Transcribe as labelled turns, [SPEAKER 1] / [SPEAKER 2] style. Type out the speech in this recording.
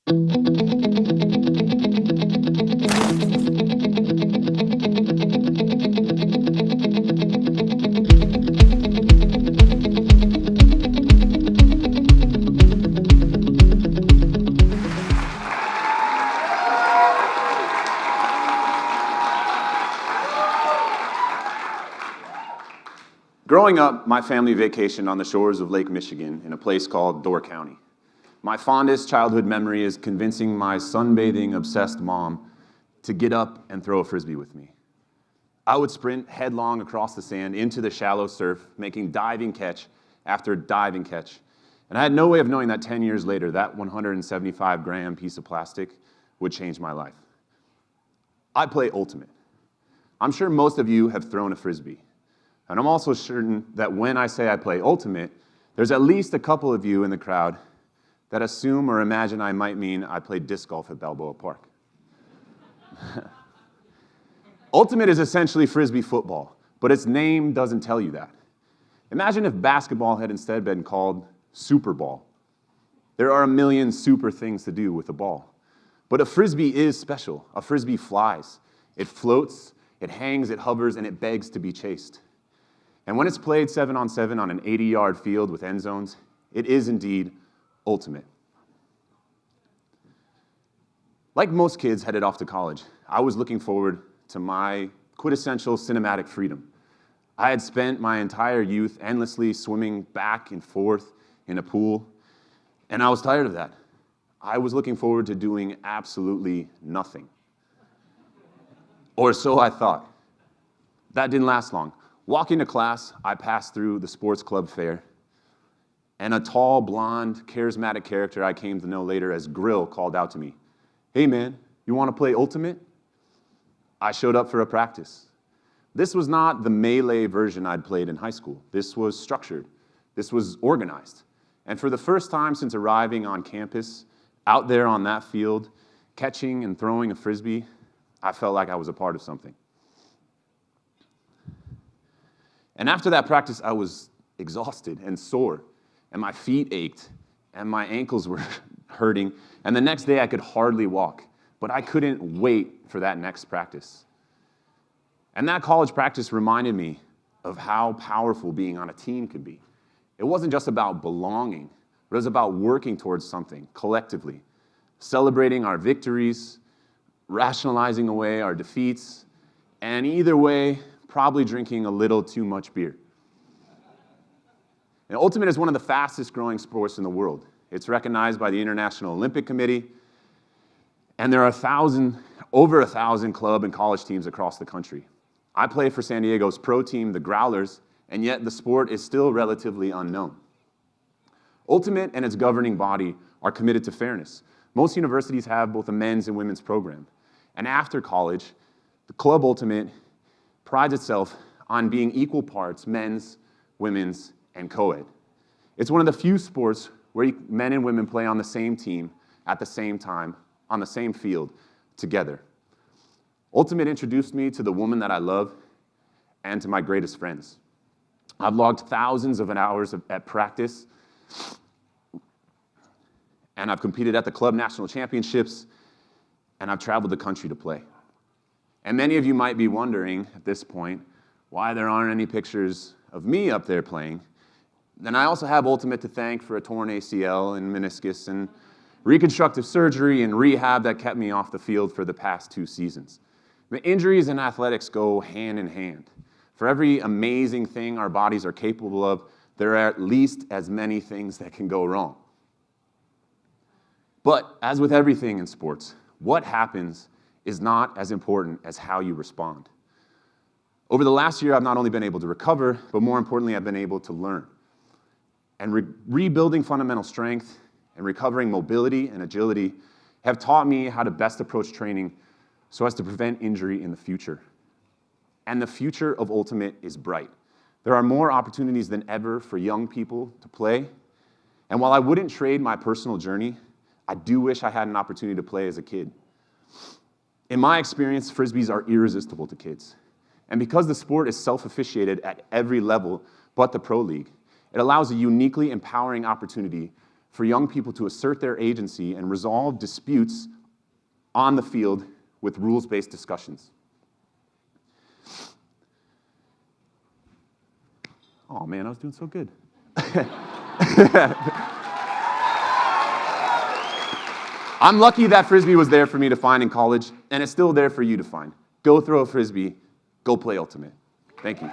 [SPEAKER 1] Growing up, my family vacationed on the shores of Lake Michigan in a place called Door County. My fondest childhood memory is convincing my sunbathing obsessed mom to get up and throw a Frisbee with me. I would sprint headlong across the sand into the shallow surf, making diving catch after diving catch. And I had no way of knowing that 10 years later, that 175-gram piece of plastic would change my life. I play Ultimate. I'm sure most of you have thrown a Frisbee. And I'm also certain that when I say I play Ultimate, there's at least a couple of you in the crowd that assume or imagine I might mean I played disc golf at Balboa Park. Ultimate is essentially Frisbee football, but its name doesn't tell you that. Imagine if basketball had instead been called Super Ball. There are a million super things to do with a ball. But a Frisbee is special. A Frisbee flies. It floats, it hangs, it hovers, and it begs to be chased. And when it's played 7-on-7 on an 80-yard field with end zones, it is indeed ultimate. Like most kids headed off to college, I was looking forward to my quintessential cinematic freedom. I had spent my entire youth endlessly swimming back and forth in a pool, and I was tired of that. I was looking forward to doing absolutely nothing. Or so I thought. That didn't last long. Walking to class, I passed through the sports club fair, and a tall, blonde, charismatic character I came to know later as Grill called out to me, "Hey man, you want to play Ultimate?" I showed up for a practice. This was not the melee version I'd played in high school. This was structured. This was organized. And for the first time since arriving on campus, out there on that field, catching and throwing a Frisbee, I felt like I was a part of something. And after that practice, I was exhausted and sore, and my feet ached, and my ankles were hurting, and the next day I could hardly walk, but I couldn't wait for that next practice. And that college practice reminded me of how powerful being on a team could be. It wasn't just about belonging, but it was about working towards something collectively, celebrating our victories, rationalizing away our defeats, and either way, probably drinking a little too much beer. And Ultimate is one of the fastest growing sports in the world. It's recognized by the International Olympic Committee, and there are over 1,000 club and college teams across the country. I play for San Diego's pro team, the Growlers, and yet the sport is still relatively unknown. Ultimate and its governing body are committed to fairness. Most universities have both a men's and women's program. And after college, the Club Ultimate prides itself on being equal parts men's, women's, and co-ed. It's one of the few sports where men and women play on the same team at the same time, on the same field, together. Ultimate introduced me to the woman that I love and to my greatest friends. I've logged thousands of hours at practice, and I've competed at the club national championships, and I've traveled the country to play. And many of you might be wondering at this point why there aren't any pictures of me up there playing. And I also have Ultimate to thank for a torn ACL and meniscus and reconstructive surgery and rehab that kept me off the field for the past 2 seasons. But injuries and athletics go hand in hand. For every amazing thing our bodies are capable of, there are at least as many things that can go wrong. But as with everything in sports, what happens is not as important as how you respond. Over the last year, I've not only been able to recover, but more importantly, I've been able to learn. And rebuilding fundamental strength and recovering mobility and agility have taught me how to best approach training so as to prevent injury in the future. And the future of Ultimate is bright. There are more opportunities than ever for young people to play. And while I wouldn't trade my personal journey, I do wish I had an opportunity to play as a kid. In my experience, Frisbees are irresistible to kids. And because the sport is self-officiated at every level but the pro league, it allows a uniquely empowering opportunity for young people to assert their agency and resolve disputes on the field with rules-based discussions. Oh man, I was doing so good. I'm lucky that Frisbee was there for me to find in college, and it's still there for you to find. Go throw a Frisbee, go play Ultimate. Thank you.